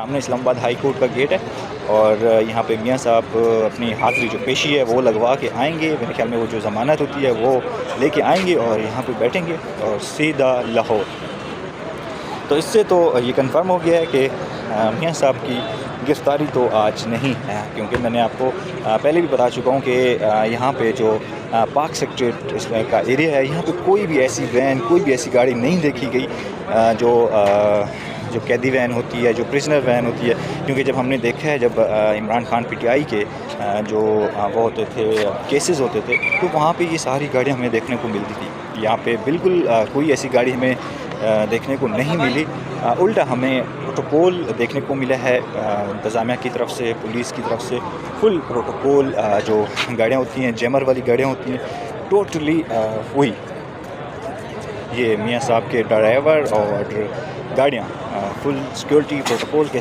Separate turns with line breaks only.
سامنے اسلام آباد high court کا گیٹ ہے اور یہاں پہ میاں صاحب اپنی حاضری جو پیشی ہے وہ لگوا کے آئیں گے. میرے خیال میں وہ جو ضمانت ہوتی ہے وہ لے کے آئیں گے اور یہاں پہ بیٹھیں گے اور سیدھا لاہور. تو اس سے تو یہ کنفرم ہو گیا ہے کہ میاں صاحب کی گرفتاری تو آج نہیں ہے, کیونکہ میں نے آپ کو پہلے بھی بتا چکا ہوں کہ یہاں پہ جو پارک سیکٹریٹ اس کا ایریا ہے, یہاں پہ کوئی بھی ایسی وین, کوئی بھی ایسی گاڑی نہیں دیکھی گئی جو قیدی وین ہوتی ہے, جو پرزنر وین ہوتی ہے. کیونکہ جب ہم نے دیکھا ہے, جب Imran Khan P T I کے جو وہ ہوتے تھے کیسز ہوتے تھے, تو وہاں پہ یہ ساری گاڑیاں ہمیں دیکھنے کو ملتی تھی. یہاں پہ بالکل کوئی ایسی گاڑی ہمیں دیکھنے کو نہیں ملی. الٹا ہمیں پروٹوکول دیکھنے کو ملا ہے انتظامیہ کی طرف سے, پولیس کی طرف سے. فل پروٹوکول جو گاڑیاں ہوتی ہیں, جیمر والی گاڑیاں ہوتی ہیں, ٹوٹلی وہی یہ میاں صاحب کے ڈرائیور اور گاڑیاں فل سیکورٹی پروٹوکول کے